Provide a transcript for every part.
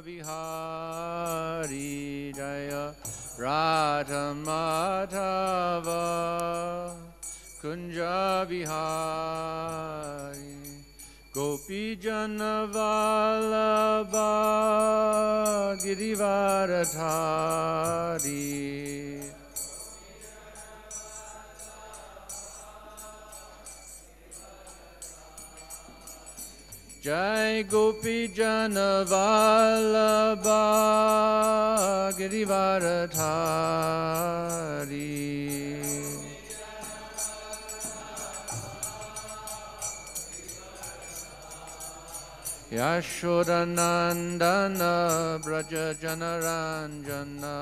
Bihari Jaya Radha Madhava Kunja Bihari Gopi Jana Vallabha Girivaradhari Jai Gopi Jana Vallabha Girivaradhari Yashodanandana Braja Janaranjana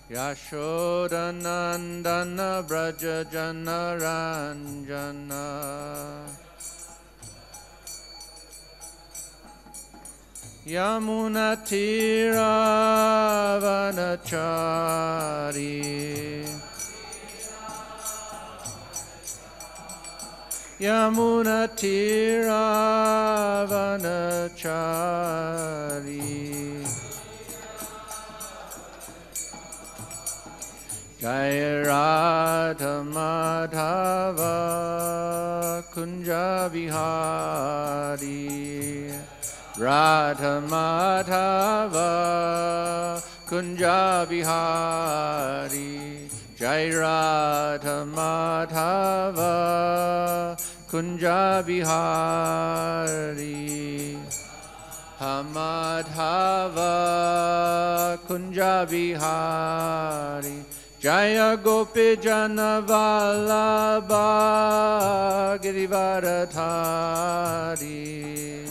Yashodanandana Braja Janaranjana Yamunatiravanachari Yamunatiravanachari Jaya Radha Madhava Kunja Vihari Radha Madhava Kunja Vihari Jai Radha Madhava Kunja Vihari Hamadhava Kunja Vihari Jaya Gopi Jana Vallabha Girivaradhari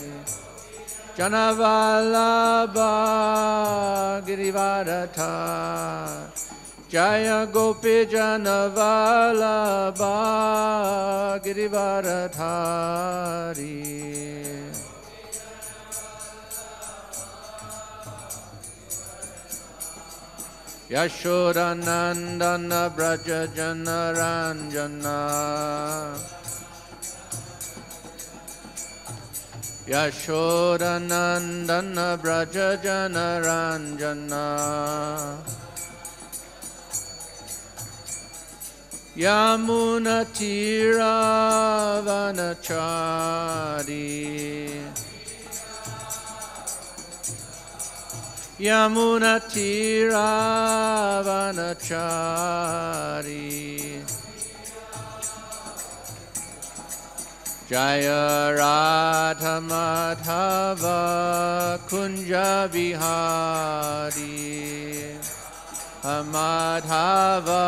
Jana Vallabha Girivaradhari Jaya Gopi Jana Vallabha Girivaradhari Yashodanandana Braja Janaranjana Yashodanandana Braja Janaranjana Yamunatiravanachari Yamunatiravanachari Jaya Radha Madhava Kunja Vihari Madhava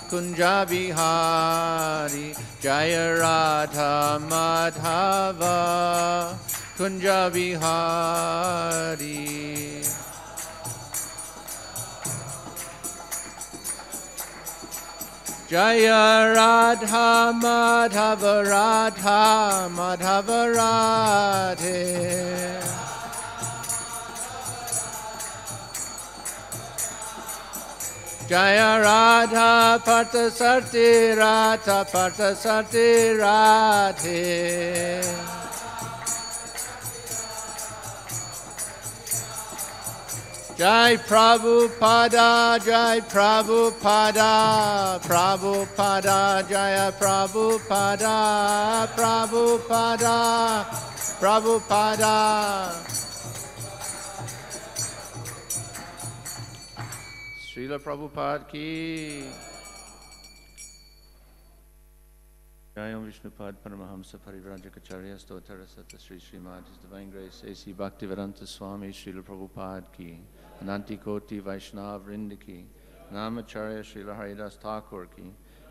Kunja Vihari Jaya Radha Madhava Kunja Vihari Jaya Radha Madhava Radha Madhava Radhe Jaya Radha Parthasarthi Radha Parthasarthi Radhe Jai Prabhupada Jai Prabhupada Prabhupada Jaya Prabhupada Prabhupada Prabhupada Srila Prabhupada ki Jayam Vishnupad Paramahamsa Parivrajacharya Stotara Sata Sri Srimad His Divine Grace A.C. Bhaktivedanta Swami Srila Prabhupada ki Ananti Koti Vaishnav Vrinda ki Namacharya Srila Haridas Thakur ki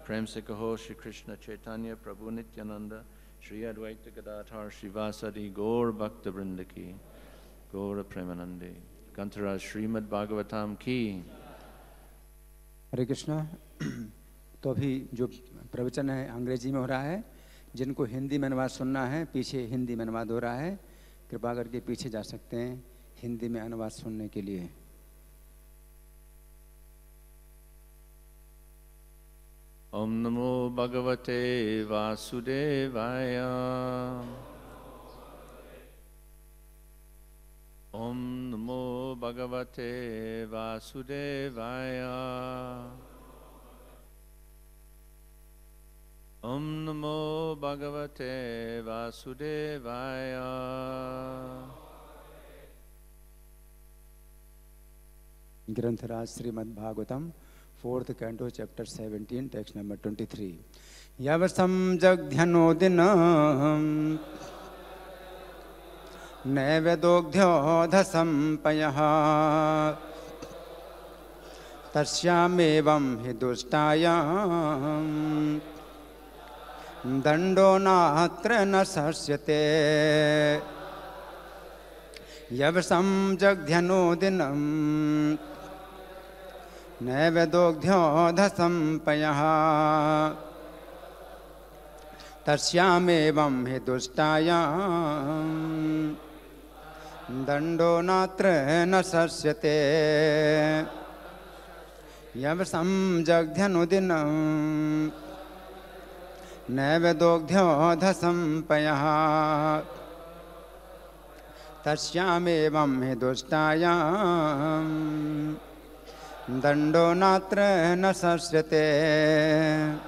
Prem se kaho Shri Krishna Chaitanya Prabhu Nityananda Shri Advaita Gadadhar Shivasadi Gaur Bhakta Vrinda ki Gaura Premanande Kantara Srimad Bhagavatam ki हरे कृष्णा। तो अभी जो प्रवचन है अंग्रेजी में हो रहा है, जिनको हिंदी में अनुवाद सुनना है पीछे हिंदी में अनुवाद हो रहा है, कृपा करके पीछे जा सकते हैं हिंदी में अनुवाद सुनने के लिए। ओम नमो भगवते वासुदेवाय। Bhagavate Vasudevaya. Om Namo Bhagavate Vasudevaya. Grantaraj Srimad Bhagavatam, 4th Canto, Chapter 17, text number 23. Yavasam Jagdhyanodinam Nevedogdhyodhasam Payaha Tasyamevam Hidustayam Dando Natra Nasasyate Yavasam Jagdhyanodinam Nevedogdhyodhasam Payaha Tasyamevam Hidustayam Dando Natra Nasasyate Yavasam Jagdhyanodinam Nevedogdhyodhasam Payaha Tasyamevam Hidustayam Dando Natra Nasasyate.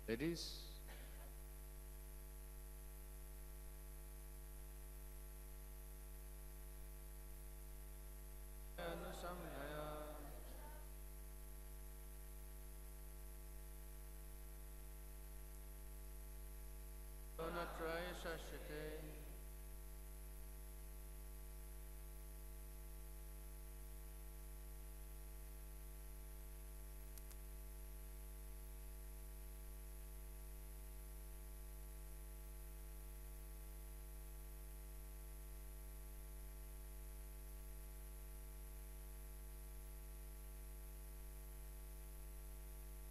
Ladies,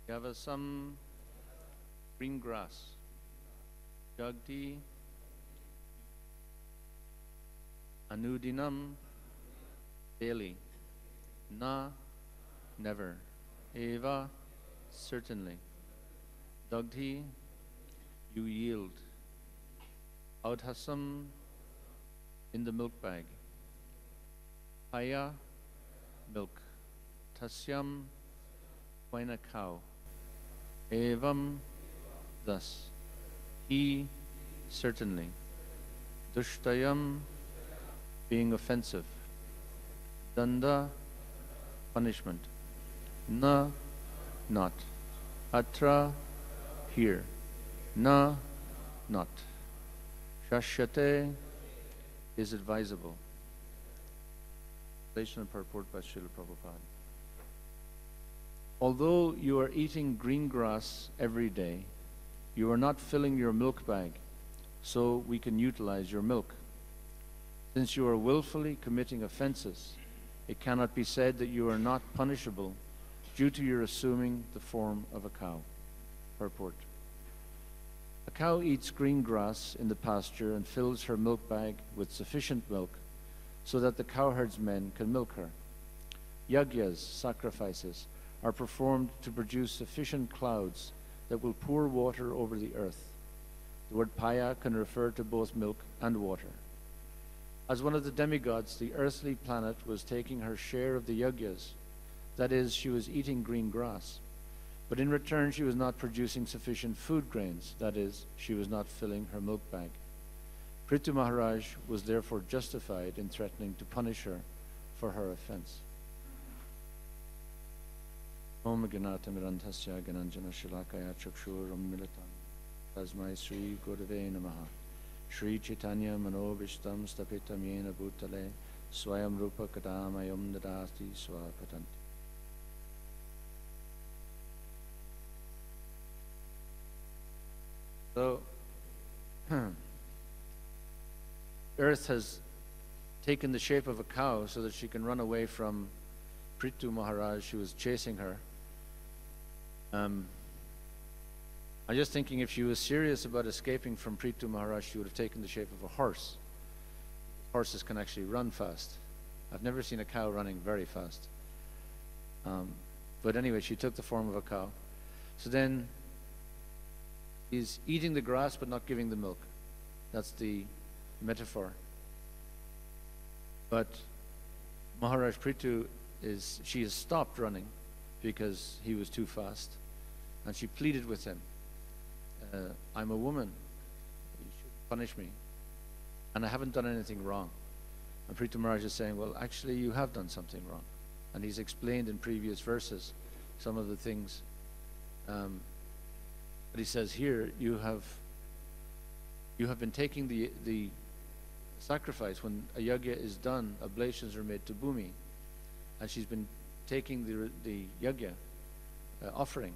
Yavasam, green grass. Jagdi, Anudinam, daily. Na, never. Eva, certainly. Dagdhi, you yield. Audhasam, in the milk bag. Haya, milk. Tasyam, when a cow. Evam, thus. He, certainly. Dushtayam, being offensive. Danda, punishment. Na, not. Atra, here. Na, not. Shashyate, is advisable. Translation and purport by Srila Prabhupada. Although you are eating green grass every day, you are not filling your milk bag, so we can utilize your milk. Since you are willfully committing offenses, it cannot be said that you are not punishable due to your assuming the form of a cow. Purport. A cow eats green grass in the pasture and fills her milk bag with sufficient milk so that the cowherdsmen can milk her. Yagyas, sacrifices, are performed to produce sufficient clouds that will pour water over the earth. The word paya can refer to both milk and water. As one of the demigods, the earthly planet was taking her share of the yagyas, that is, she was eating green grass. But in return, she was not producing sufficient food grains. That is, she was not filling her milk bag. Prithu Maharaj was therefore justified in threatening to punish her for her offense. Om Ganata Mirantasya Gananjana Shalakaya Chakshuram Militam Tasmai Sri Gurave Namaha Sri Chaitanya Manobishtam Stapitam Yena Bhutale Swayam Rupa Kadamayam Dadati Swapatanti. So, Earth has taken the shape of a cow so that she can run away from Prithu Maharaj, who was chasing her. I'm just thinking if she was serious about escaping from Prithu Maharaj, she would have taken the shape of a horse. Horses can actually run fast. I've never seen a cow running very fast. But anyway, she took the form of a cow. So then he's eating the grass but not giving the milk. That's the metaphor. But Maharaj Prithu she has stopped running because he was too fast. And she pleaded with him, I'm a woman, you should punish me. And I haven't done anything wrong. And Prithu Maharaj is saying, well, actually you have done something wrong. And he's explained in previous verses some of the things. But he says here, you have been taking the sacrifice. When a yajna is done, oblations are made to Bhumi. And she's been taking the yajna offering,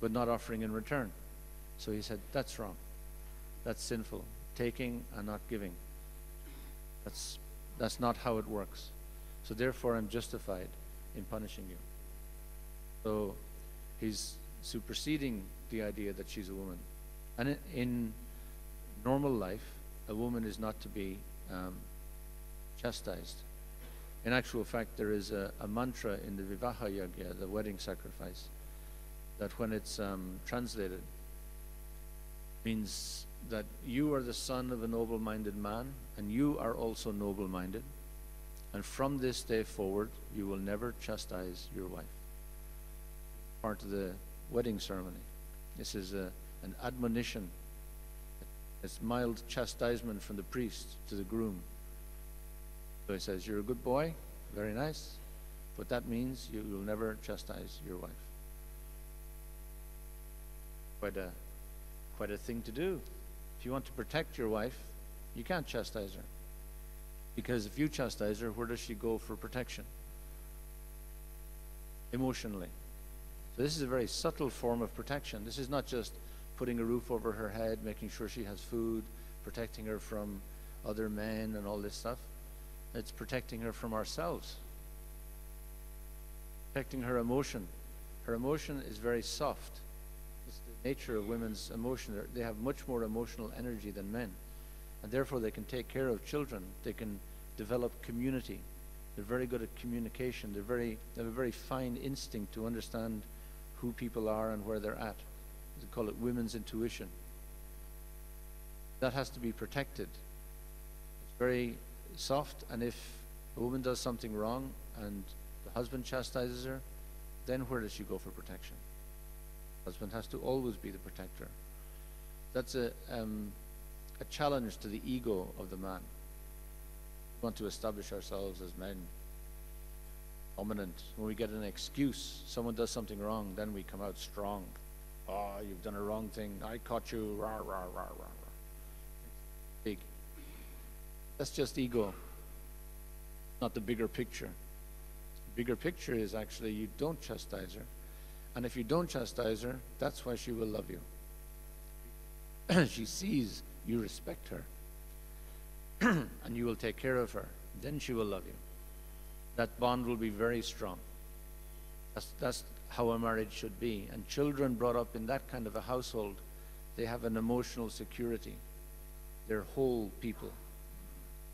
but not offering in return. So he said, that's wrong. That's sinful. Taking and not giving. That's not how it works. So therefore I'm justified in punishing you. So he's superseding the idea that she's a woman. And in normal life, a woman is not to be chastised. In actual fact, there is a mantra in the Vivaha Yajna, the wedding sacrifice, that when it's translated, means that you are the son of a noble-minded man, and you are also noble-minded, and from this day forward, you will never chastise your wife. Part of the wedding ceremony. This is an admonition. It's mild chastisement from the priest to the groom. So he says, you're a good boy, very nice, but that means you will never chastise your wife. Quite a thing to do. If you want to protect your wife, you can't chastise her. Because if you chastise her, where does she go for protection? Emotionally. So this is a very subtle form of protection. This is not just putting a roof over her head, making sure she has food, protecting her from other men and all this stuff. It's protecting her from ourselves. Protecting her emotion. Her emotion is very soft. It's the nature of women's emotion. They have much more emotional energy than men. And therefore they can take care of children. They can develop community. They're very good at communication. They have a very fine instinct to understand who people are and where they're at. They call it women's intuition. That has to be protected. It's very soft, and if a woman does something wrong and the husband chastises her, then where does she go for protection? The husband has to always be the protector. That's a challenge to the ego of the man. We want to establish ourselves as men, dominant. When we get an excuse, someone does something wrong, then we come out strong. Oh, you've done a wrong thing. I caught you. Rah, rah, rah, rah, rah. Big. That's just ego, not the bigger picture. The bigger picture is actually you don't chastise her. And if you don't chastise her, that's why she will love you. She sees you respect her. And you will take care of her. Then she will love you. That bond will be very strong. That's how a marriage should be. And children brought up in that kind of a household, they have an emotional security. They're whole people.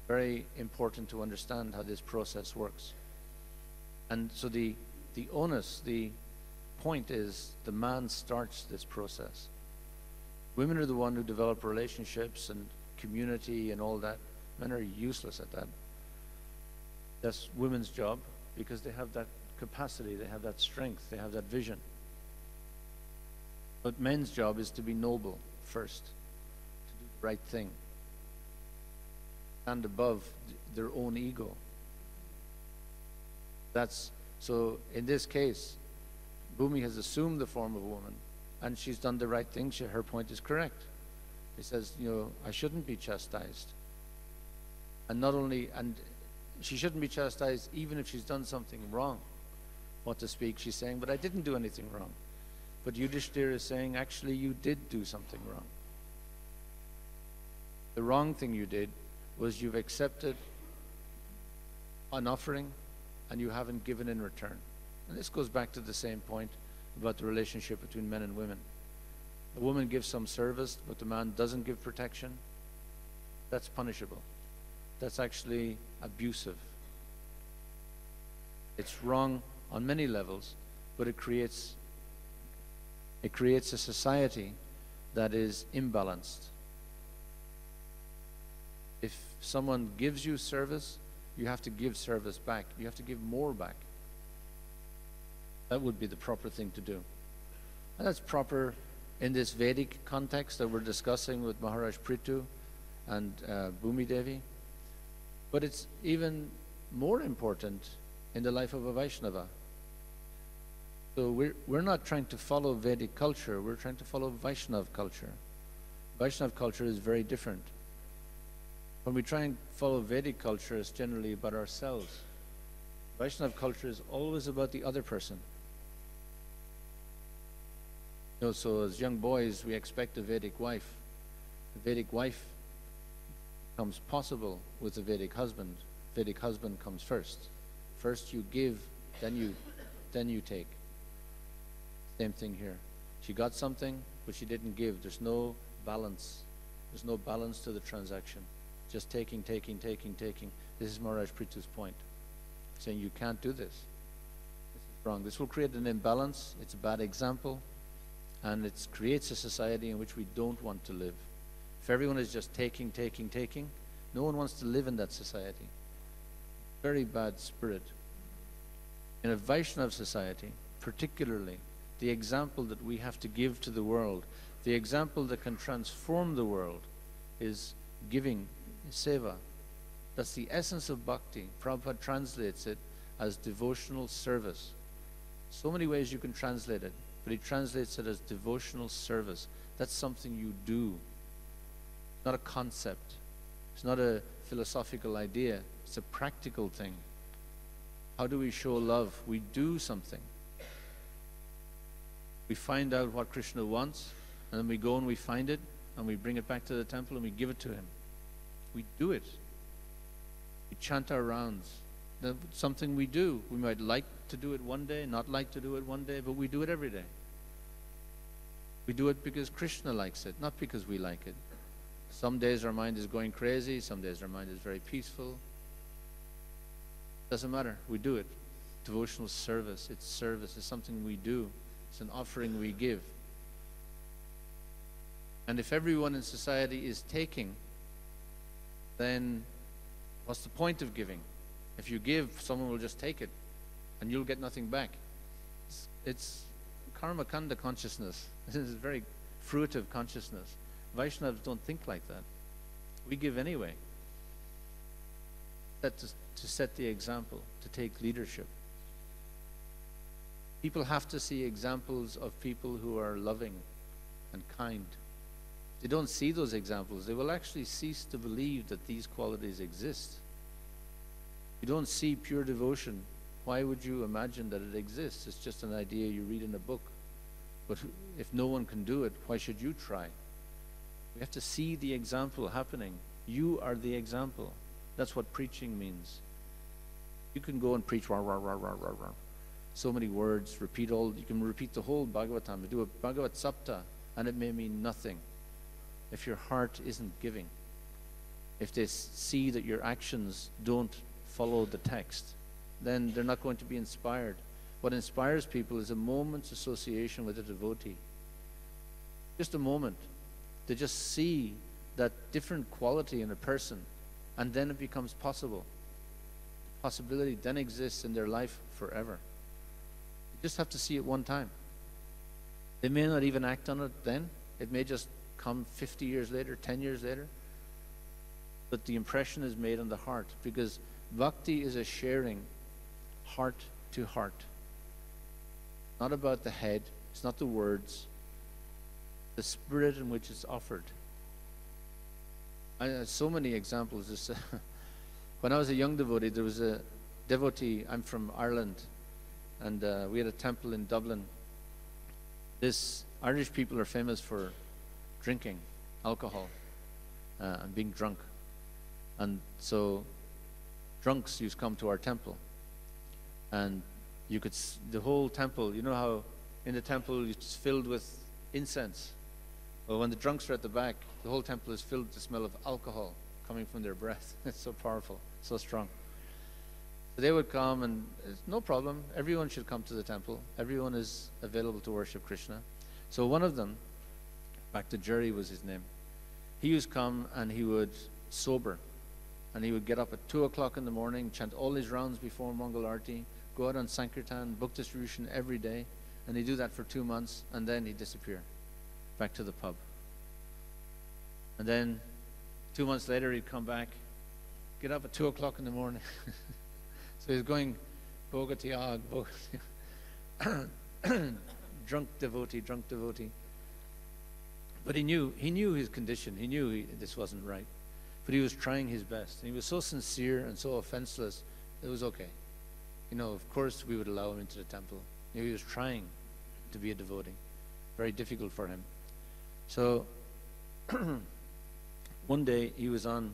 Very important to understand how this process works. And so the onus, the point is the man starts this process. Women are the one who develop relationships and community and all that. Men are useless at that. That's women's job because they have that capacity, they have that strength, they have that vision. But men's job is to be noble first, to do the right thing, stand above their own ego. So in this case, Bhumi has assumed the form of a woman, and she's done the right thing. Her point is correct. He says, I shouldn't be chastised. And she shouldn't be chastised even if she's done something wrong. What to speak, she's saying, but I didn't do anything wrong. But Yudhishthira is saying, actually, you did do something wrong. The wrong thing you did was you've accepted an offering and you haven't given in return. And this goes back to the same point about the relationship between men and women. A woman gives some service, but the man doesn't give protection. That's punishable. That's actually abusive. It's wrong on many levels, but it creates a society that is imbalanced. If someone gives you service, you have to give service back. You have to give more back. That would be the proper thing to do. And that's proper in this Vedic context that we're discussing with Maharaj Prithu and Bhumi Devi. But it's even more important in the life of a Vaishnava. So we're not trying to follow Vedic culture, we're trying to follow Vaishnav culture. Vaishnav culture is very different. When we try and follow Vedic culture, it's generally about ourselves. Vaishnav culture is always about the other person. So as young boys, we expect a Vedic wife. The Vedic wife becomes possible with a Vedic husband. Vedic husband comes first. First you give, then you take. Same thing here. She got something, but she didn't give. There's no balance. There's no balance to the transaction. Just taking. This is Maharaj Prithu's point. Saying you can't do this. This is wrong. This will create an imbalance. It's a bad example. And it creates a society in which we don't want to live. If everyone is just taking, no one wants to live in that society. Very bad spirit. In a Vaishnav society, particularly, the example that we have to give to the world, the example that can transform the world, is giving, seva. That's the essence of bhakti. Prabhupada translates it as devotional service. So many ways you can translate it, but he translates it as devotional service. That's something you do. It's not a concept. It's not a philosophical idea. It's a practical thing. How do we show love? We do something. We find out what Krishna wants, and then we go and we find it, and we bring it back to the temple and we give it to him. We do it. We chant our rounds. That's something we do. We might like to do it one day, not like to do it one day, but we do it every day. We do it because Krishna likes it, not because we like it. Some days our mind is going crazy, some days our mind is very peaceful. Doesn't matter, we do it. Devotional service, it's something we do. It's an offering we give. And if everyone in society is taking, then what's the point of giving? If you give, someone will just take it, and you'll get nothing back. It's karma kanda consciousness. This is very fruitive consciousness. Vaishnavas don't think like that. We give anyway. That's to set the example, to take leadership. People have to see examples of people who are loving and kind. If they don't see those examples, they will actually cease to believe that these qualities exist. If you don't see pure devotion, why would you imagine that it exists? It's just an idea you read in a book. But if no one can do it, why should you try? We have to see the example happening. You are the example. That's what preaching means. You can go and preach rah, rah, rah, rah, rah, rah. So many words, you can repeat the whole Bhagavatam, do a Bhagavat Sapta, and it may mean nothing if your heart isn't giving. If they see that your actions don't follow the text, then they're not going to be inspired. What inspires people is a moment's association with a devotee. Just a moment. They just see that different quality in a person, and then it becomes possible. The possibility then exists in their life forever. You just have to see it one time. They may not even act on it then. It may just come 50 years later, 10 years later. But the impression is made on the heart, because bhakti is a sharing heart to heart. Not about the head, it's not the words, the spirit in which it's offered. So many examples. When I was a young devotee, there was a devotee, I'm from Ireland, and we had a temple in Dublin. This Irish people are famous for drinking alcohol and being drunk. And so drunks used to come to our temple. And you could, the whole temple, you know how in the temple it's filled with incense? Well, when the drunks are at the back, the whole temple is filled with the smell of alcohol coming from their breath. It's so powerful, so strong. So they would come, and it's no problem. Everyone should come to the temple. Everyone is available to worship Krishna. So one of them, back to Jerry was his name, he used to come and he would sober. And he would get up at 2 o'clock in the morning, chant all his rounds before Mangal Arti, go out on Sankirtan, book distribution every day, and he'd do that for 2 months, and then he'd disappear back to the pub. And then 2 months later, he'd come back, get up at 2 o'clock in the morning. So he's going, Bogatiag, drunk devotee. But he knew his condition. He knew this wasn't right. But he was trying his best. And he was so sincere and so offenseless, it was okay. You know, of course we would allow him into the temple. You know, he was trying to be a devotee. Very difficult for him. So one day he was on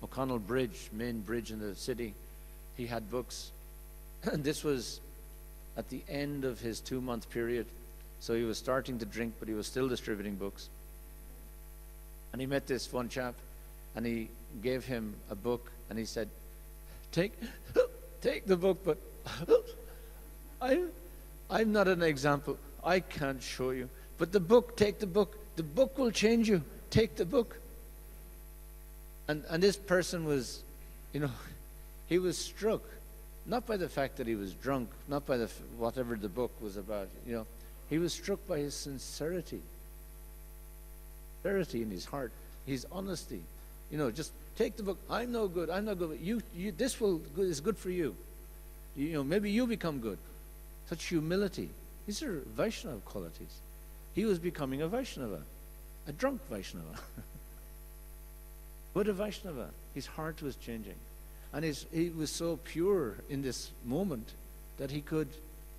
O'Connell Bridge, main bridge in the city. He had books. And this was at the end of his 2-month period. So he was starting to drink, but he was still distributing books. And he met this one chap, and he gave him a book, and he said, take the book, but I'm not an example. I can't show you. But the book, take the book. The book will change you. Take the book. And this person was, you know, he was struck, not by the fact that he was drunk, not by whatever the book was about, you know. He was struck by his sincerity in his heart, his honesty. You know, just take the book. I'm no good. This is good for you. You know, maybe you become good. Such humility. These are Vaishnava qualities. He was becoming a Vaishnava, a drunk Vaishnava. But a Vaishnava. His heart was changing. And he was so pure in this moment that he could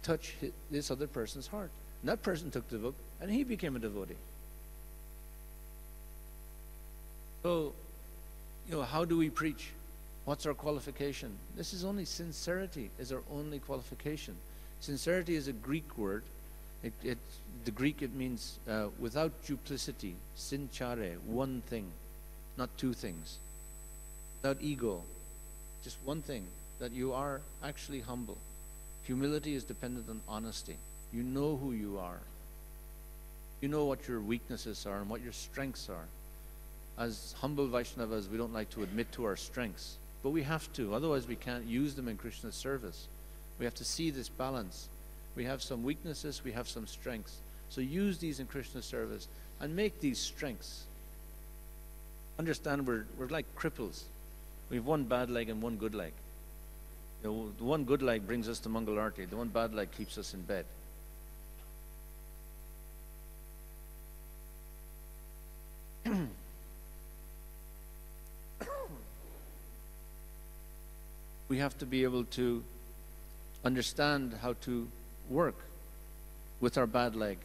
touch this other person's heart. And that person took the book, and he became a devotee. So, you know, how do we preach? What's our qualification? This is only sincerity is our only qualification. Sincerity is a Greek word. The Greek, it means without duplicity, sinchare, one thing, not two things. Without ego, just one thing, that you are actually humble. Humility is dependent on honesty. You know who you are. You know what your weaknesses are and what your strengths are. As humble Vaishnavas, we don't like to admit to our strengths, but we have to, otherwise we can't use them in Krishna's service. We have to see this balance. We have some weaknesses, we have some strengths. So use these in Krishna's service and make these strengths. Understand we're like cripples. We have one bad leg and one good leg. You know, the one good leg brings us to Mangal Arti. The one bad leg keeps us in bed. We have to be able to understand how to work with our bad leg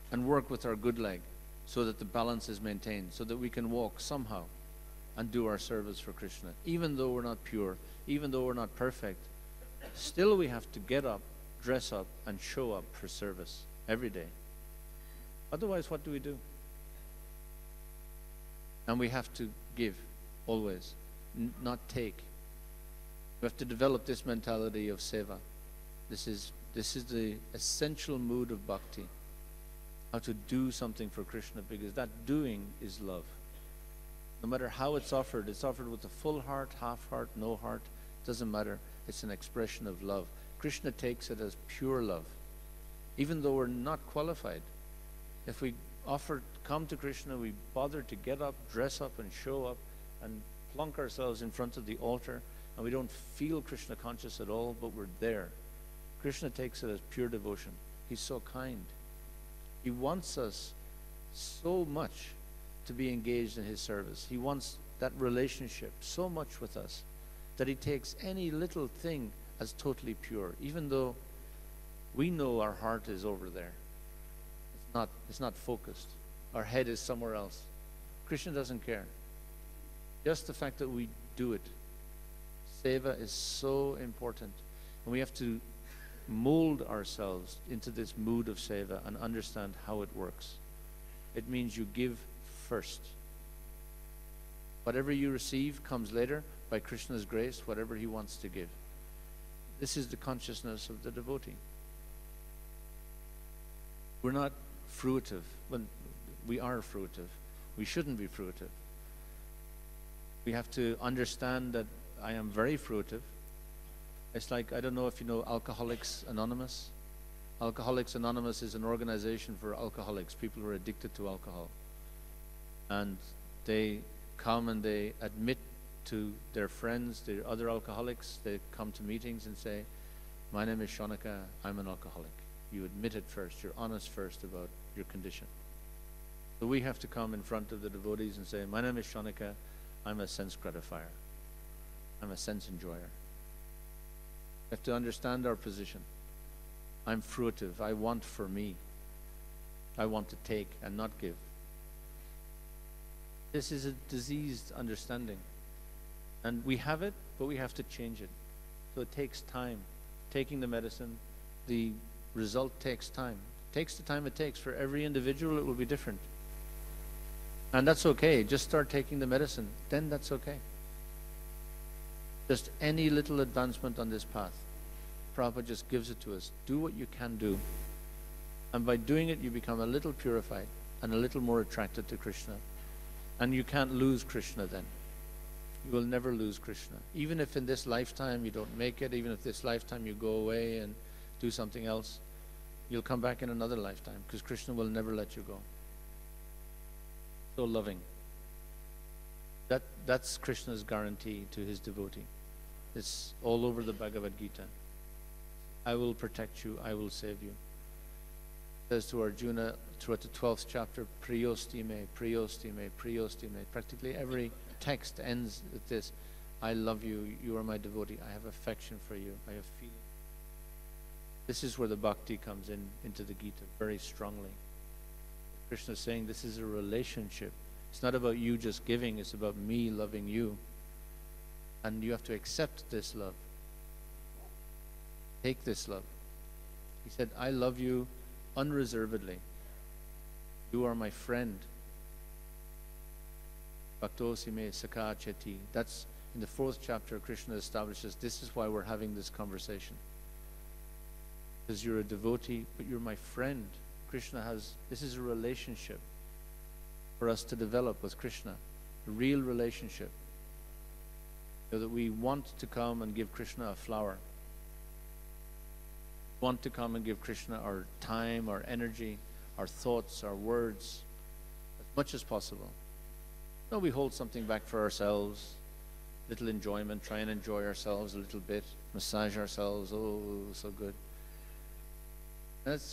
and work with our good leg so that the balance is maintained, so that we can walk somehow and do our service for Krishna. Even though we're not pure, even though we're not perfect, still we have to get up, dress up, and show up for service every day. Otherwise, what do we do? And we have to give, always, not take. We have to develop this mentality of seva. This is the essential mood of bhakti. How to do something for Krishna, because that doing is love. No matter how it's offered with a full heart, half heart, no heart, doesn't matter. It's an expression of love. Krishna takes it as pure love. Even though we're not qualified, If we come to Krishna, we bother to get up, dress up, and show up, and plunk ourselves in front of the altar, and we don't feel Krishna conscious at all, but we're there. Krishna takes it as pure devotion. He's so kind. He wants us so much to be engaged in his service. He wants that relationship so much with us that he takes any little thing as totally pure, even though we know our heart is over there. It's not focused. Our head is somewhere else. Krishna doesn't care. Just the fact that we do it. Seva is so important. And we have to mold ourselves into this mood of seva and understand how it works. It means you give first. Whatever you receive comes later by Krishna's grace, whatever he wants to give. This is the consciousness of the devotee. We're not fruitive. Well, we are fruitive. We shouldn't be fruitive. We have to understand that I am very fruitive. It's like, I don't know if you know Alcoholics Anonymous. Alcoholics Anonymous is an organization for alcoholics, people who are addicted to alcohol. And they come and they admit to their friends, their other alcoholics, they come to meetings and say, my name is Shaunaka, I'm an alcoholic. You admit it first, you're honest first about your condition. So we have to come in front of the devotees and say, my name is Shaunaka, I'm a sense gratifier. I'm a sense enjoyer. We have to understand our position. I'm fruitive, I want for me. I want to take and not give. This is a diseased understanding. And we have it, but we have to change it. So it takes time. Taking the medicine, the result takes time. It takes the time it takes. For every individual, it will be different. And that's okay. Just start taking the medicine. Then that's okay. Just any little advancement on this path. Prabhupada just gives it to us. Do what you can do. And by doing it, you become a little purified and a little more attracted to Krishna. And you can't lose Krishna then. You will never lose Krishna. Even if in this lifetime you don't make it, even if this lifetime you go away and do something else, you'll come back in another lifetime because Krishna will never let you go. So loving. That's Krishna's guarantee to his devotee. It's all over the Bhagavad Gita. I will protect you, I will save you. It says to Arjuna throughout the 12th chapter, Priyosti me, Priyosti me, Priyosti me. Practically every text ends with this. I love you, you are my devotee, I have affection for you, I have feeling. This is where the bhakti comes into the Gita very strongly. Krishna is saying this is a relationship. It's not about you just giving, it's about me loving you. And you have to accept this love. Take this love. He said, I love you unreservedly. You are my friend. Bhaktosi me sakha cheti. That's in the 4th chapter. Krishna establishes this is why we're having this conversation. Because you're a devotee, but you're my friend. Krishna has, this is a relationship for us to develop with Krishna. A real relationship. So that we want to come and give Krishna a flower. Want to come and give Krishna our time, our energy, our thoughts, our words, as much as possible. No, we hold something back for ourselves, little enjoyment, try and enjoy ourselves a little bit, massage ourselves, oh, so good.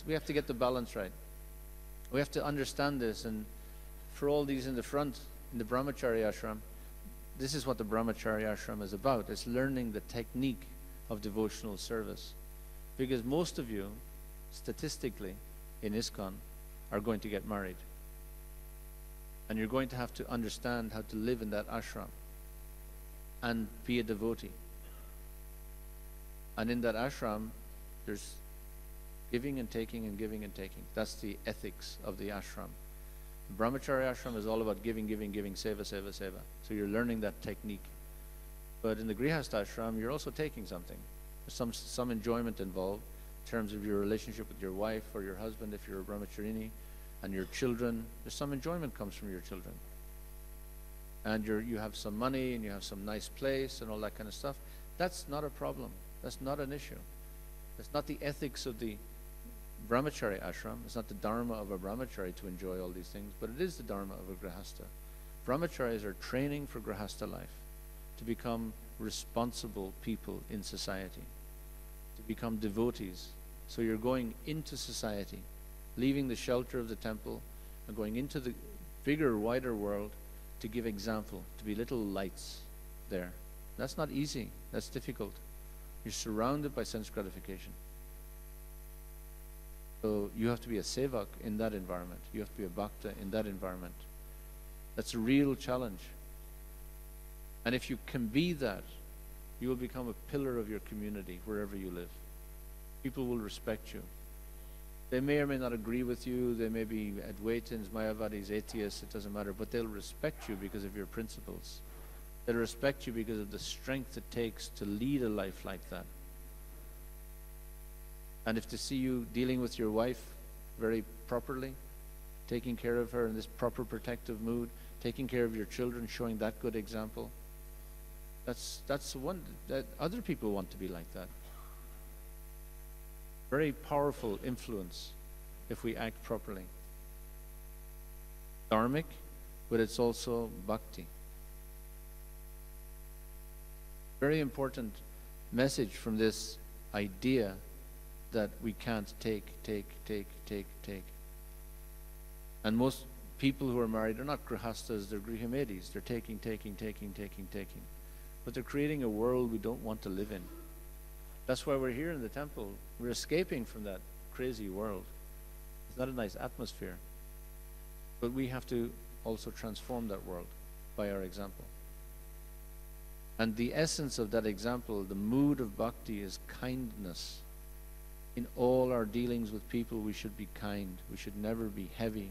We have to get the balance right. We have to understand this, and for all these in the front, in the Brahmachari ashram, this is what the Brahmachari ashram is about. It's learning the technique of devotional service. Because most of you, statistically, in ISKCON, are going to get married. And you're going to have to understand how to live in that ashram and be a devotee. And in that ashram, there's giving and taking and giving and taking. That's the ethics of the ashram. The Brahmachari ashram is all about giving, giving, giving, seva, seva, seva. So you're learning that technique. But in the Grihastha ashram, you're also taking something. There's some enjoyment involved in terms of your relationship with your wife or your husband if you're a brahmacharini, and your children. There's some enjoyment comes from your children. And you have some money and you have some nice place and all that kind of stuff. That's not a problem. That's not an issue. That's not the ethics of the brahmachari ashram. It's not the dharma of a brahmachari to enjoy all these things, but it is the dharma of a grihastha. Brahmacharis are training for grihastha life, to become responsible people in society, to become devotees. So you're going into society, leaving the shelter of the temple and going into the bigger, wider world to give example, to be little lights there. That's not easy. That's difficult. You're surrounded by sense gratification. So you have to be a sevak in that environment. You have to be a bhakta in that environment. That's a real challenge. And if you can be that, you will become a pillar of your community wherever you live. People will respect you. They may or may not agree with you. They may be Advaitins, Mayavadis, atheists, it doesn't matter. But they'll respect you because of your principles. They'll respect you because of the strength it takes to lead a life like that. And if they see you dealing with your wife very properly, taking care of her in this proper protective mood, taking care of your children, showing that good example, that's one that other people want to be like that. Very powerful influence if we act properly. Dharmic, but it's also bhakti. Very important message from this idea that we can't take. And most people who are married are not grihastas, they're grihimedis. They're taking. But they're creating a world we don't want to live in. That's why we're here in the temple. We're escaping from that crazy world. It's not a nice atmosphere. But we have to also transform that world by our example. And the essence of that example, the mood of bhakti, is kindness. In all our dealings with people, we should be kind. We should never be heavy.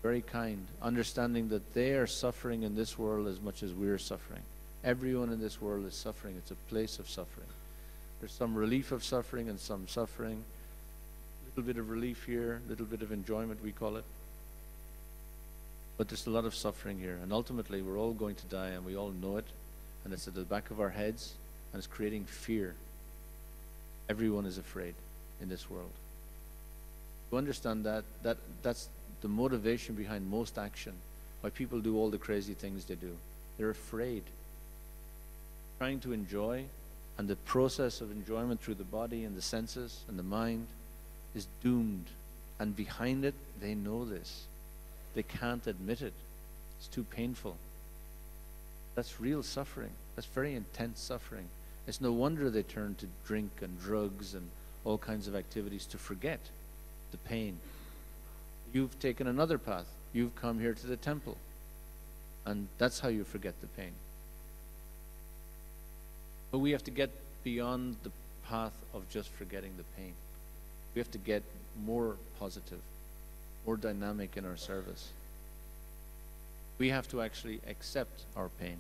Very kind, understanding that they are suffering in this world as much as we're suffering. Everyone in this world is suffering. It's a place of suffering. There's some relief of suffering and some suffering. A little bit of relief here, a little bit of enjoyment, we call it. But there's a lot of suffering here. And ultimately, we're all going to die, and we all know it. And it's at the back of our heads, and it's creating fear. Everyone is afraid in this world. To understand that's the motivation behind most action, why people do all the crazy things they do. They're afraid. Trying to enjoy, and the process of enjoyment through the body and the senses and the mind is doomed. And behind it, they know this. They can't admit it. It's too painful. That's real suffering. That's very intense suffering. It's no wonder they turn to drink and drugs and all kinds of activities to forget the pain. You've taken another path. You've come here to the temple. And that's how you forget the pain. But we have to get beyond the path of just forgetting the pain. We have to get more positive, more dynamic in our service. We have to actually accept our pain.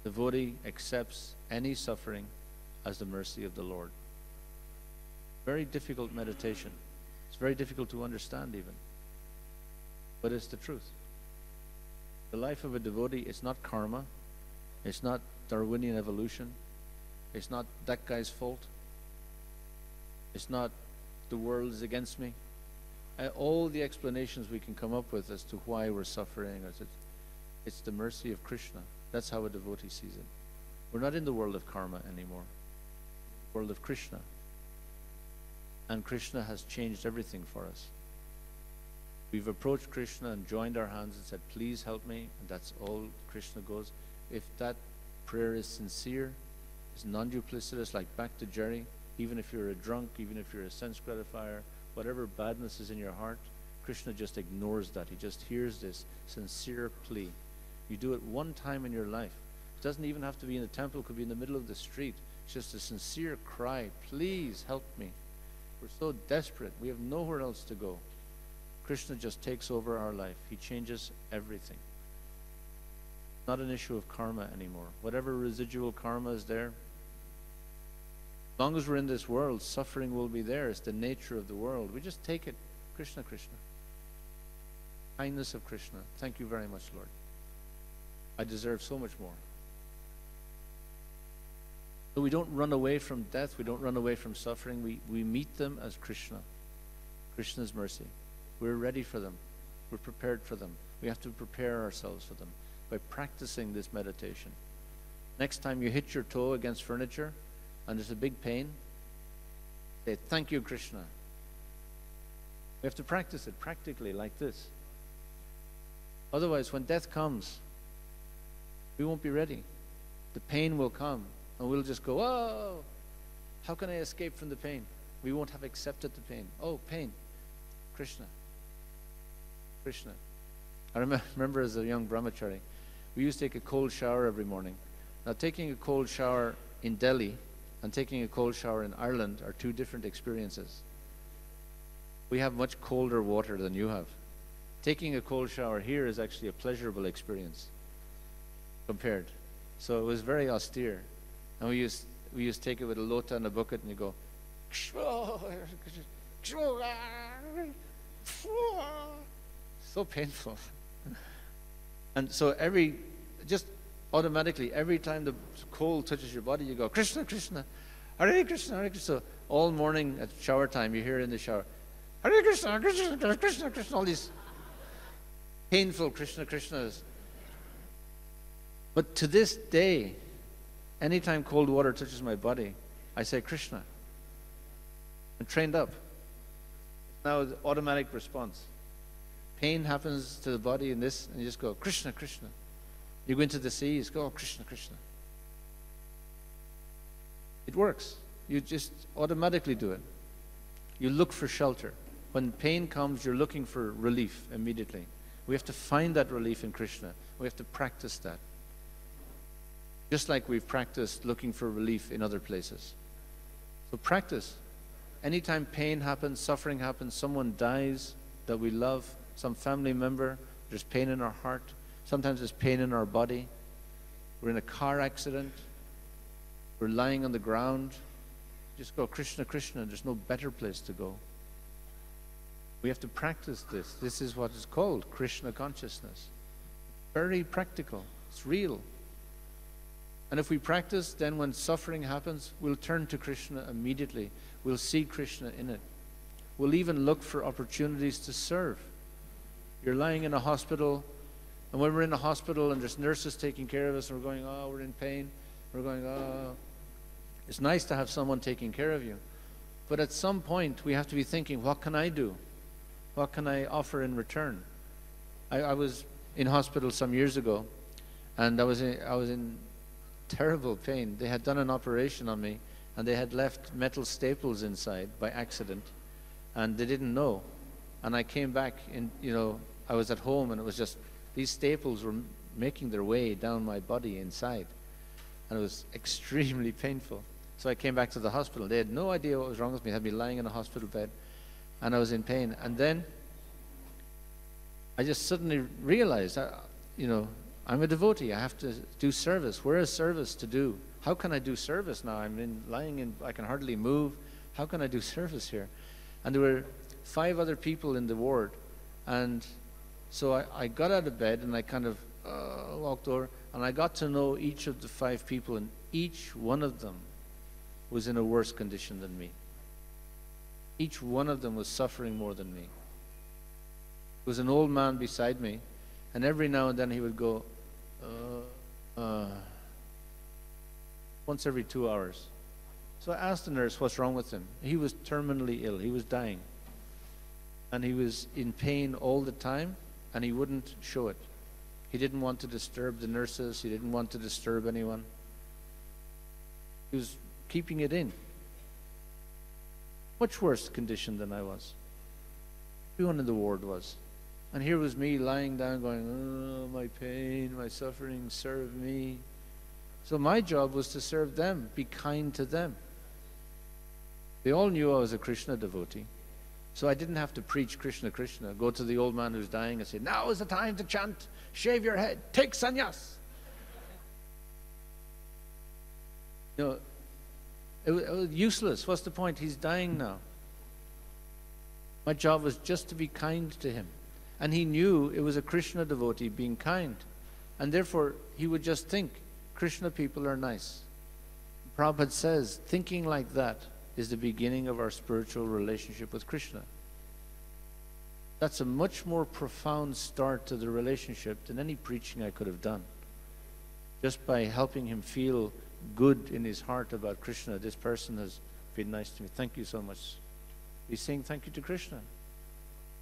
The devotee accepts any suffering as the mercy of the Lord. Very difficult meditation. It's very difficult to understand even. But it's the truth. The life of a devotee, it's not karma. It's not Darwinian evolution. It's not that guy's fault. It's not the world is against me. All the explanations we can come up with as to why we're suffering, it's the mercy of Krishna. That's how a devotee sees it. We're not in the world of karma anymore. The world of Krishna. And Krishna has changed everything for us. We've approached Krishna and joined our hands and said, please help me. And that's all Krishna goes. If that prayer is sincere, is non-duplicitous, like back to Jerry, even if you're a drunk, even if you're a sense gratifier, whatever badness is in your heart, Krishna just ignores that. He just hears this sincere plea. You do it one time in your life. It doesn't even have to be in the temple. It could be in the middle of the street. It's just a sincere cry, please help me. We're so desperate. We have nowhere else to go. Krishna just takes over our life. He changes everything. Not an issue of karma anymore. Whatever residual karma is there, as long as we're in this world, suffering will be there. It's the nature of the world. We just take it. Krishna, Krishna. Kindness of Krishna. Thank you very much, Lord. I deserve so much more. So we don't run away from death, we don't run away from suffering, we meet them as Krishna. Krishna's mercy. We're ready for them. We're prepared for them. We have to prepare ourselves for them by practicing this meditation. Next time you hit your toe against furniture and there's a big pain, say, thank you, Krishna. We have to practice it practically like this. Otherwise, when death comes, we won't be ready. The pain will come and we'll just go, oh, how can I escape from the pain? We won't have accepted the pain. Oh, pain. Krishna. Krishna. I remember as a young brahmachari, we used to take a cold shower every morning. Now, taking a cold shower in Delhi and taking a cold shower in Ireland are two different experiences. We have much colder water than you have. Taking a cold shower here is actually a pleasurable experience compared. So it was very austere. And we used to take it with a lota and a bucket and you go, so painful. And so just automatically, every time the cold touches your body, you go, Krishna, Krishna, Hare Krishna, Hare Krishna. So all morning at shower time, you hear in the shower, Hare Krishna, Krishna, Krishna, Krishna, all these painful Krishna, Krishnas. But to this day, anytime cold water touches my body, I say Krishna. I'm trained up. Now the automatic response. Pain happens to the body in this, and you just go, Krishna, Krishna. You go into the sea, you just go, oh, Krishna, Krishna. It works. You just automatically do it. You look for shelter. When pain comes, you're looking for relief immediately. We have to find that relief in Krishna. We have to practice that. Just like we've practiced looking for relief in other places. So practice. Anytime pain happens, suffering happens, someone dies that we love, some family member, there's pain in our heart. Sometimes there's pain in our body. We're in a car accident. We're lying on the ground. Just go, Krishna, Krishna. There's no better place to go. We have to practice this. This is what is called Krishna consciousness. Very practical. It's real. And if we practice, then when suffering happens, we'll turn to Krishna immediately. We'll see Krishna in it. We'll even look for opportunities to serve. You're lying in a hospital, and when we're in a hospital and there's nurses taking care of us, and we're going, oh, we're in pain. We're going, oh. It's nice to have someone taking care of you. But at some point, we have to be thinking, what can I do? What can I offer in return? I was in hospital some years ago, and I was in terrible pain. They had done an operation on me, and they had left metal staples inside by accident, and they didn't know. And I came back, and I was at home, and it was just these staples were making their way down my body inside, and it was extremely painful. So I came back to the hospital. They had no idea what was wrong with me. They had me lying in a hospital bed, and I was in pain. And then I just suddenly realized, I'm a devotee. I have to do service. Where is service to do? How can I do service now? I can hardly move. How can I do service here? And there were 5 other people in the ward. And so I got out of bed and I kind of walked over, and I got to know each of the 5 people, and each one of them was in a worse condition than me. Each one of them was suffering more than me. There was an old man beside me, and every now and then he would go, once every 2 hours. So I asked the nurse what's wrong with him. He was terminally ill. He was dying. And he was in pain all the time, and he wouldn't show it. He didn't want to disturb the nurses. He didn't want to disturb anyone. He was keeping it in. Much worse condition than I was. Everyone in the ward was. And here was me lying down going, oh, my pain, my suffering, serve me. So my job was to serve them, be kind to them. They all knew I was a Krishna devotee. So I didn't have to preach Krishna, Krishna, go to the old man who's dying and say, now is the time to chant, shave your head, take sannyas. It was useless. What's the point? He's dying now. My job was just to be kind to him. And he knew it was a Krishna devotee being kind. And therefore, he would just think, Krishna people are nice. Prabhupada says, thinking like that is the beginning of our spiritual relationship with Krishna. That's a much more profound start to the relationship than any preaching I could have done. Just by helping him feel good in his heart about Krishna. This person has been nice to me. Thank you so much. He's saying thank you to Krishna.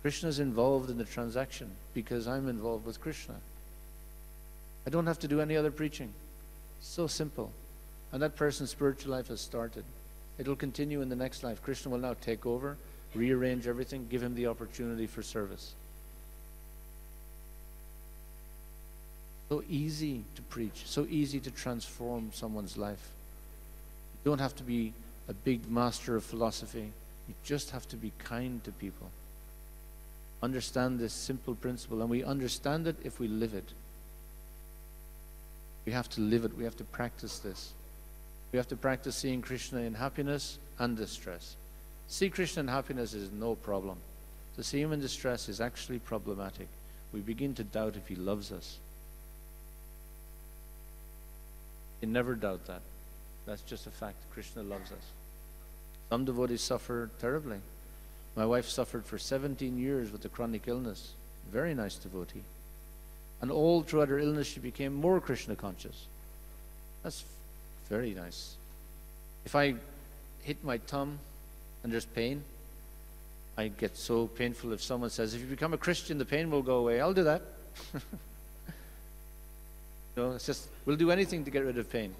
Krishna's involved in the transaction because I'm involved with Krishna. I don't have to do any other preaching. So simple. And that person's spiritual life has started. It'll continue in the next life. Krishna will now take over, rearrange everything, give him the opportunity for service. So easy to preach, so easy to transform someone's life. You don't have to be a big master of philosophy. You just have to be kind to people. Understand this simple principle, and we understand it if we live it. We have to live it. We have to practice this. We have to practice seeing Krishna in happiness and distress. See Krishna in happiness is no problem. To see him in distress is actually problematic. We begin to doubt if he loves us. You never doubt that. That's just a fact. Krishna loves us. Some devotees suffer terribly. My wife suffered for 17 years with a chronic illness. Very nice devotee. And all throughout her illness she became more Krishna conscious. That's very nice. If I hit my thumb and there's pain, I get so painful if someone says, if you become a Christian, the pain will go away. I'll do that. It's just, we'll do anything to get rid of pain.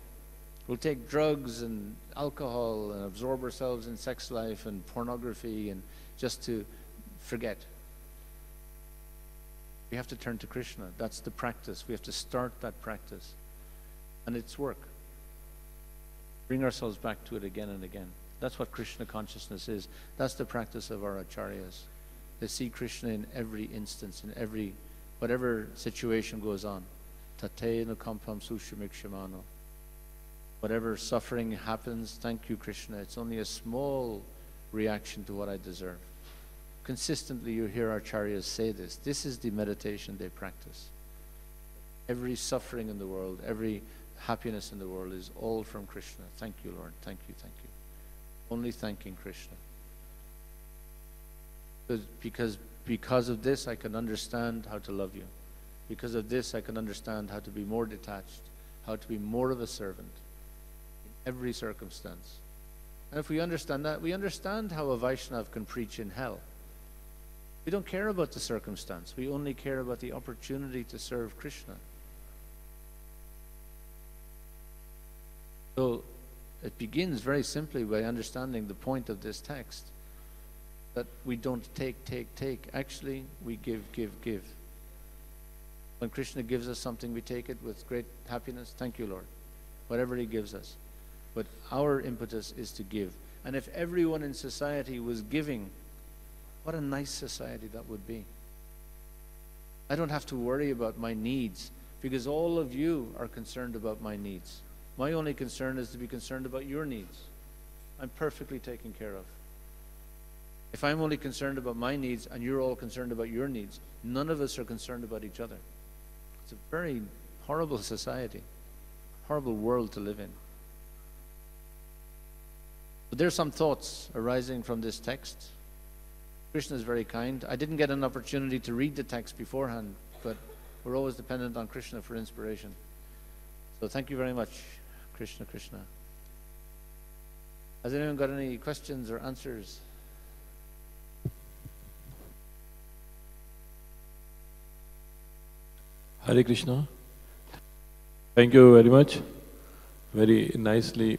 We'll take drugs and alcohol and absorb ourselves in sex life and pornography and just to forget. We have to turn to Krishna. That's the practice. We have to start that practice. And it's work. Bring ourselves back to it again and again. That's what Krishna consciousness is. That's the practice of our acharyas. They see Krishna in every instance, in every, whatever situation goes on. Tate no kampam sushamikshamano. Whatever suffering happens, thank you, Krishna. It's only a small reaction to what I deserve. Consistently you hear acharyas say this. This is the meditation they practice. Every suffering in the world, every happiness in the world is all from Krishna. Thank you, Lord. Thank you, thank you. Only thanking Krishna. Because of this, I can understand how to love you. Because of this, I can understand how to be more detached, how to be more of a servant in every circumstance. And if we understand that, we understand how a Vaishnav can preach in hell. We don't care about the circumstance. We only care about the opportunity to serve Krishna. So it begins very simply by understanding the point of this text, that we don't take. Actually, we give. When Krishna gives us something, we take it with great happiness. Thank you, Lord. Whatever he gives us. But our impetus is to give. And if everyone in society was giving, what a nice society that would be. I don't have to worry about my needs because all of you are concerned about my needs. My only concern is to be concerned about your needs. I'm perfectly taken care of. If I'm only concerned about my needs and you're all concerned about your needs, none of us are concerned about each other. It's a very horrible society, horrible world to live in. But there's some thoughts arising from this text. Krishna is very kind. I didn't get an opportunity to read the text beforehand, but we're always dependent on Krishna for inspiration. So thank you very much, Krishna. Has anyone got any questions or answers? Hare Krishna. Thank you very much. Very nicely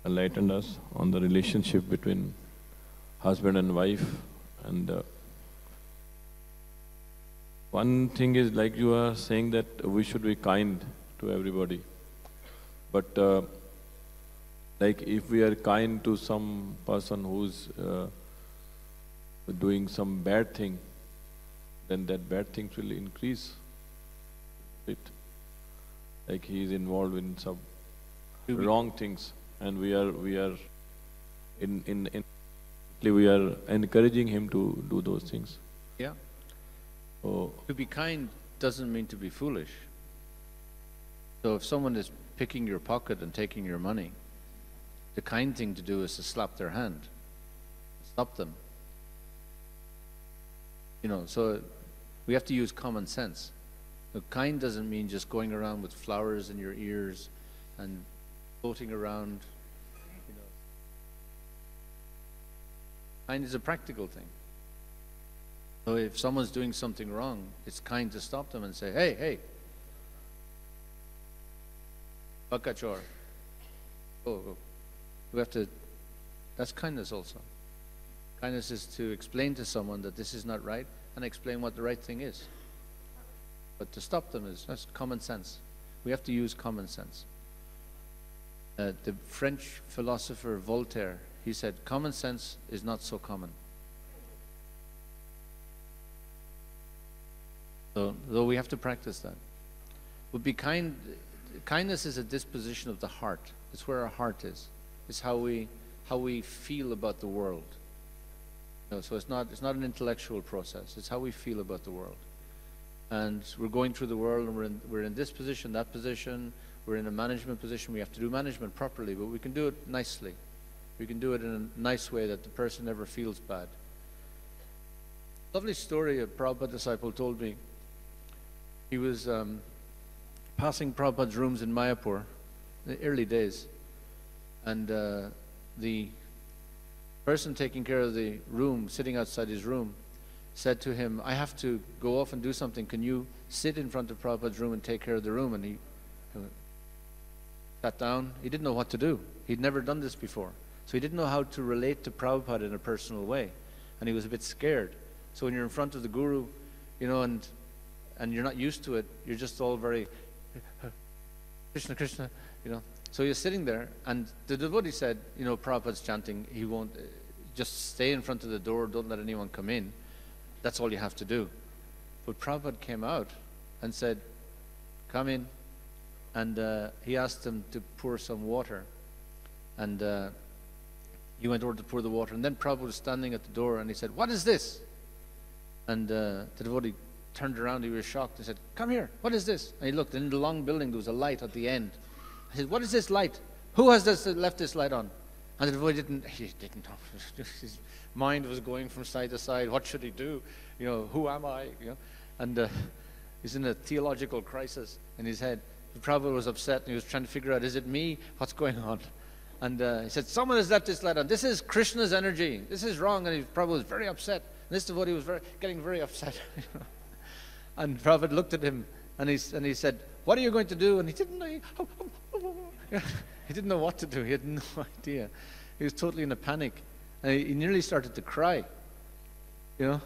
enlightened us on the relationship between husband and wife. And one thing is, like you are saying, that we should be kind to everybody. But like if we are kind to some person who's doing some bad thing, then that bad things will increase. Like he is involved in some wrong things, and we are encouraging him to do those things. Yeah. So, to be kind doesn't mean to be foolish. So if someone is picking your pocket and taking your money, the kind thing to do is to slap their hand, stop them. So we have to use common sense. Kind doesn't mean just going around with flowers in your ears and floating around. Kind is a practical thing. So if someone's doing something wrong, it's kind to stop them and say, hey, bakachor. Oh. We have to, that's kindness also. Kindness is to explain to someone that this is not right and explain what the right thing is. But to stop them that's common sense. We have to use common sense. The French philosopher Voltaire, he said, common sense is not so common. So, though we have to practice that. But kindness is a disposition of the heart. It's where our heart is. It's how we feel about the world. So it's not an intellectual process. It's how we feel about the world. And we're going through the world, and we're in this position, that position. We're in a management position. We have to do management properly, but we can do it nicely. We can do it in a nice way that the person never feels bad. Lovely story a Prabhupada disciple told me. He was passing Prabhupada's rooms in Mayapur in the early days. And the person taking care of the room, sitting outside his room, said to him, I have to go off and do something. Can you sit in front of Prabhupada's room and take care of the room? And he sat down. He didn't know what to do. He'd never done this before. So he didn't know how to relate to Prabhupada in a personal way. And he was a bit scared. So when you're in front of the Guru, and you're not used to it, you're just all very, Krishna, Krishna, So you're sitting there, and the devotee said, Prabhupada's chanting, he won't, just stay in front of the door, don't let anyone come in. That's all you have to do. But Prabhupada came out and said, come in. And he asked him to pour some water. And he went over to pour the water. And then Prabhupada was standing at the door, and he said, what is this? And the devotee turned around, he was shocked, and said, come here, what is this? And he looked, and in the long building there was a light at the end. I said, what is this light? Who has left this light on? And the devotee didn't know. His mind was going from side to side. What should he do? Who am I? And he's in a theological crisis in his head. The Prabhupada was upset, and he was trying to figure out, is it me? What's going on? And he said, someone has left this light on. This is Krishna's energy. This is wrong. And Prabhupada was very upset. And this devotee was getting very upset. And Prabhupada looked at him, and he said, what are you going to do? And he didn't know. He didn't know what to do. He had no idea. He was totally in a panic. And he nearly started to cry. So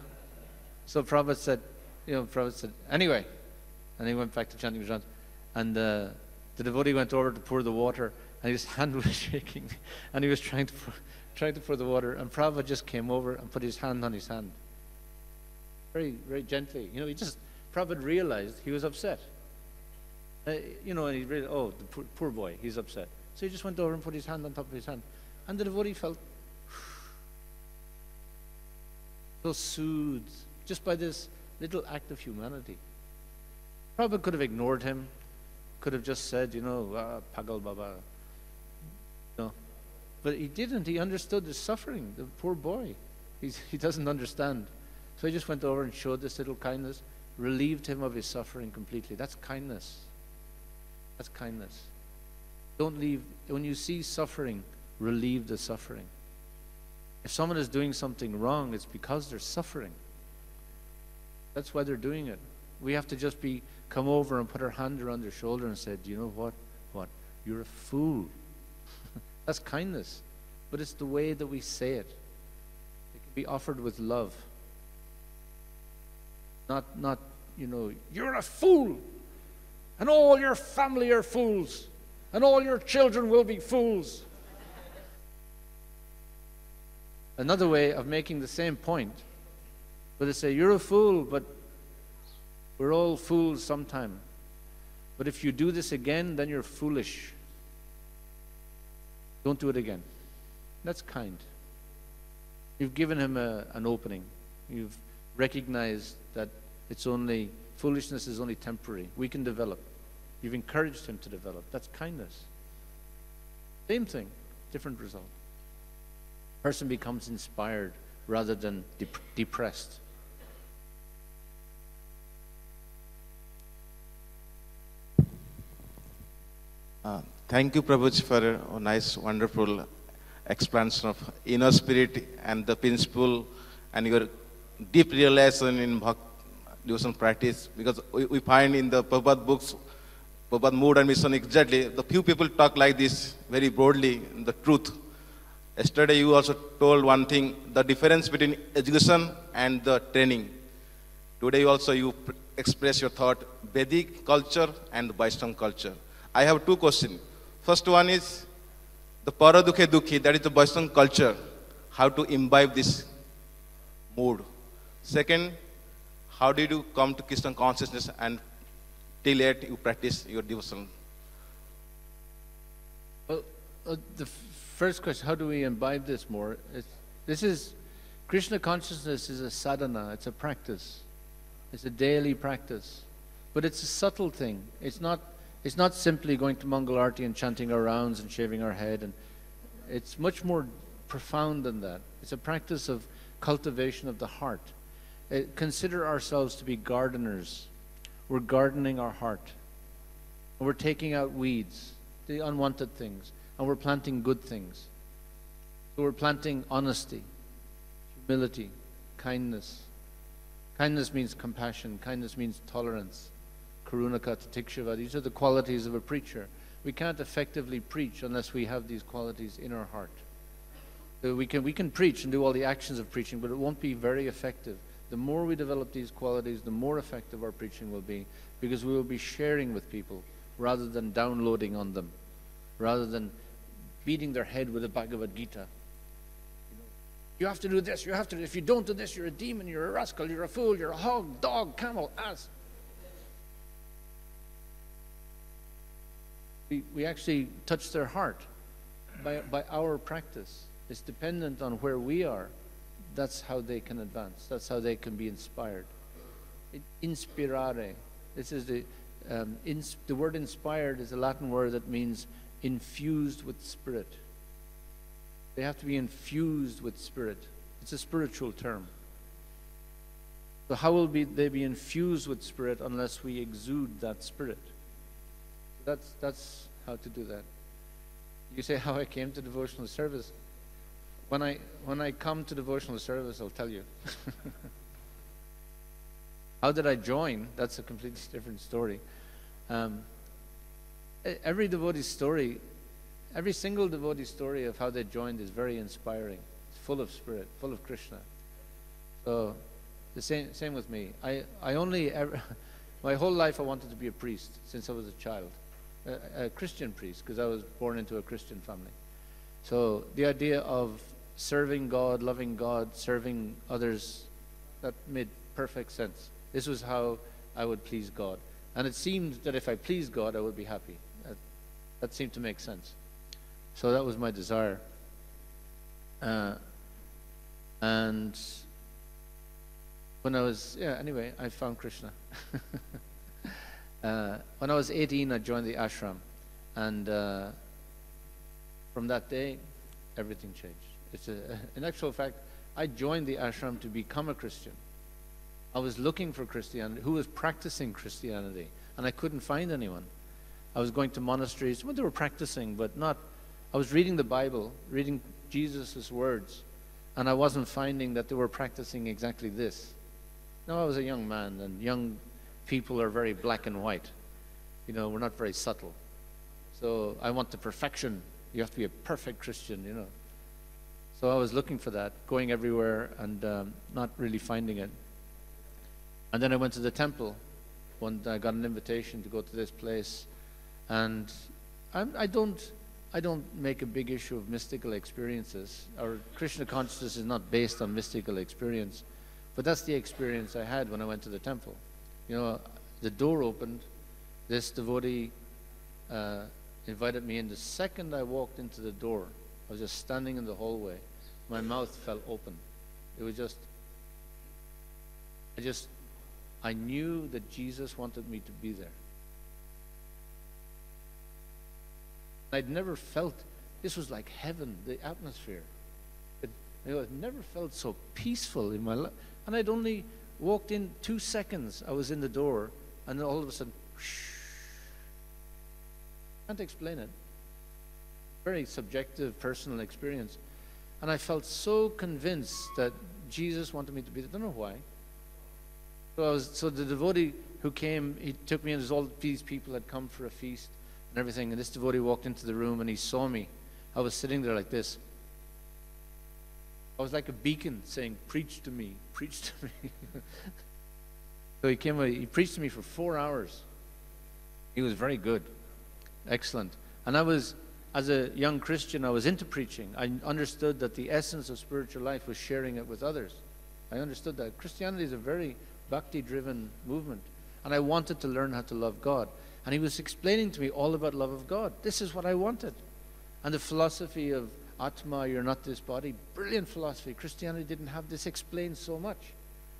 Prabhupada said, anyway. And he went back to chanting Vajrayana. And the devotee went over to pour the water, and his hand was shaking. And he was trying to pour the water. And Prabhupada just came over and put his hand on his hand. Very, very gently. Prabhupada realized he was upset. And he realized, the poor boy, he's upset. So he just went over and put his hand on top of his hand. And the devotee felt so soothed just by this little act of humanity. Prabhupada could have ignored him, could have just said, Pagal Baba. But he didn't. He understood the suffering, the poor boy. He doesn't understand. So he just went over and showed this little kindness, relieved him of his suffering completely. That's kindness. That's kindness. When you see suffering, relieve the suffering. If someone is doing something wrong, it's because they're suffering. That's why they're doing it. We have to just come over and put our hand around their shoulder and say, do you know what? What? You're a fool. That's kindness. But it's the way that we say it. It can be offered with love. Not, you're a fool. And all your family are fools. And all your children will be fools. Another way of making the same point, but they say, you're a fool, but we're all fools sometime. But if you do this again, then you're foolish. Don't do it again. That's kind. You've given him an opening. You've recognized that foolishness is only temporary. We can develop. You've encouraged him to develop. That's kindness. Same thing, different result. Person becomes inspired rather than depressed. Thank you, Prabhuji, for a nice, wonderful explanation of inner spirit and the principle and your deep realization in devotional practice. Because we find in the Prabhupada books, Prabhupada Mood and Mission exactly, the few people talk like this very broadly, the truth. Yesterday you also told one thing, the difference between education and the training. Today also you express your thought, Vedic culture and Vaishnava culture. I have two questions. First one is, the Paradukhe Dukhi, that is the Vaishnava culture, how to imbibe this mood. Second, how did you come to Krishna consciousness and till yet you practice your devotion? Well, the first question, how do we imbibe this more? This is, Krishna consciousness is a sadhana, it's a practice. It's a daily practice. But it's a subtle thing. It's not simply going to Mangal Arati and chanting our rounds and shaving our head. And it's much more profound than that. It's a practice of cultivation of the heart. Consider ourselves to be gardeners. We're gardening our heart. And we're taking out weeds, the unwanted things, and we're planting good things. So we're planting honesty, humility, kindness. Kindness means compassion. Kindness means tolerance. Karunaka, Titikshava, these are the qualities of a preacher. We can't effectively preach unless we have these qualities in our heart. We can preach and do all the actions of preaching, but it won't be very effective. The more we develop these qualities, the more effective our preaching will be, because we will be sharing with people rather than downloading on them, rather than beating their head with a Bhagavad Gita. You have to do this, you have to, if you don't do this, you're a demon, you're a rascal, you're a fool, you're a hog, dog, camel, ass. We actually touch their heart by our practice. It's dependent on where we are. That's how they can advance. That's how they can be inspired. Inspirare. This is the word inspired is a Latin word that means infused with spirit. They have to be infused with spirit. It's a spiritual term. So how will they be infused with spirit unless we exude that spirit? That's how to do that. You say how I came to devotional service. When I come to devotional service, I'll tell you. How did I join? That's a completely different story. Every devotee's story, every single devotee's story of how they joined is very inspiring. It's full of spirit, full of Krishna. So the same with me. My whole life I wanted to be a priest since I was a child. A Christian priest, because I was born into a Christian family. So the idea of serving God, loving God, serving others, that made perfect sense. This was how I would please God. And it seemed that if I pleased God, I would be happy. That seemed to make sense. So that was my desire. And when I was, anyway, I found Krishna. When I was 18, I joined the ashram, and from that day, everything changed. In actual fact, I joined the ashram to become a Christian. I was looking for Christianity, who was practicing Christianity, and I couldn't find anyone. I was going to monasteries, well, they were practicing, but not. I was reading the Bible, reading Jesus' words, and I wasn't finding that they were practicing exactly this. Now, I was a young man, and young people are very black and white. You know, we're not very subtle. So I want the perfection. You have to be a perfect Christian, you know. So I was looking for that, going everywhere and not really finding it. And then I went to the temple. I got an invitation to go to this place. And I don't make a big issue of mystical experiences. Our Krishna consciousness is not based on mystical experience. But that's the experience I had when I went to the temple. You know, the door opened, this devotee invited me in. The second I walked into the door, I was just standing in the hallway, my mouth fell open. It was I knew that Jesus wanted me to be there. I'd never felt, this was like heaven, the atmosphere. I'd never felt so peaceful in my life. And I'd only walked in 2 seconds, I was in the door, and then all of a sudden, whoosh. Can't explain it. Very subjective, personal experience. And I felt so convinced that Jesus wanted me to be there. I don't know why. So the devotee who came, he took me, and there's all these people had come for a feast and everything, and this devotee walked into the room and he saw me. I was sitting there like this. I was like a beacon saying, preach to me, preach to me. So he came, he preached to me for 4 hours. He was very good, excellent. And I was, as a young Christian, I was into preaching. I understood that the essence of spiritual life was sharing it with others. I understood that. Christianity is a very bhakti-driven movement. And I wanted to learn how to love God. And he was explaining to me all about love of God. This is what I wanted. And the philosophy of Atma, you're not this body, brilliant philosophy. Christianity didn't have this explained so much.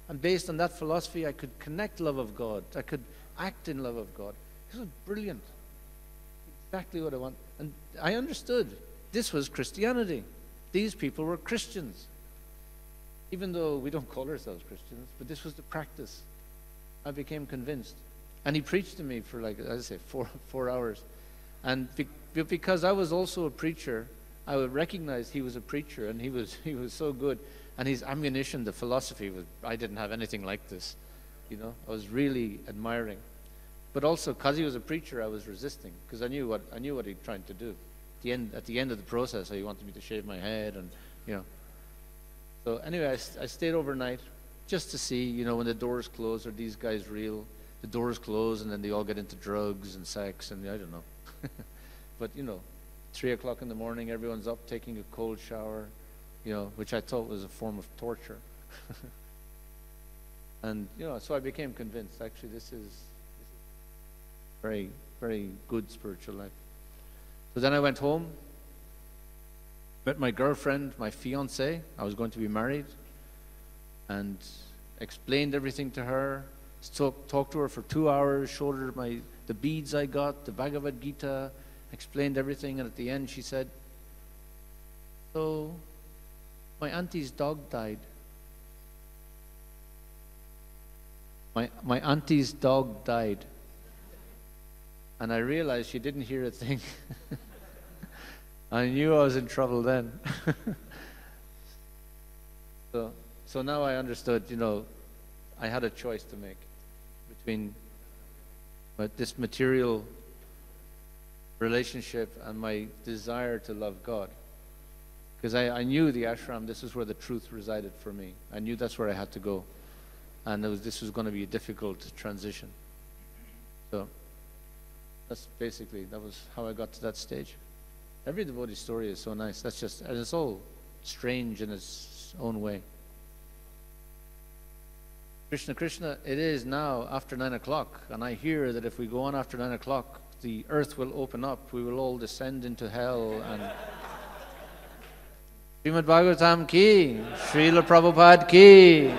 And based on that philosophy, I could connect love of God. I could act in love of God. This was brilliant. Exactly what I want. And I understood this was Christianity. These people were Christians. Even though we don't call ourselves Christians, but this was the practice. I became convinced. And he preached to me for, like, as I say, four hours. And because I was also a preacher, I would recognize he was a preacher, and he was so good. And his ammunition, the philosophy was, I didn't have anything like this. You know, I was really admiring. But also, because he was a preacher, I was resisting, because I knew what he was trying to do. At the end of the process, he wanted me to shave my head, and you know. So anyway, I stayed overnight just to see, you know, when the doors close, are these guys real? The doors close, and then they all get into drugs and sex, and I don't know. But you know, 3 o'clock in the morning, everyone's up taking a cold shower, you know, which I thought was a form of torture. And you know, so I became convinced. Actually, this is very, very good spiritual life. So then I went home, met my girlfriend, my fiancée. I was going to be married, and explained everything to her. Talked to her for 2 hours, showed her the beads I got, the Bhagavad Gita, explained everything, and at the end she said, so my auntie's dog died. My auntie's dog died. And I realized she didn't hear a thing. I knew I was in trouble then. So now I understood, you know, I had a choice to make between this material relationship and my desire to love God. Because I knew the ashram, this is where the truth resided for me. I knew that's where I had to go. And this was going to be a difficult transition. So that was how I got to that stage. Every devotee story is so nice. And it's all strange in its own way. Krishna, Krishna, it is now after 9 o'clock, and I hear that if we go on after 9 o'clock, the earth will open up, we will all descend into hell, and Srimad Bhagavatam ki, Srila Prabhupada ki.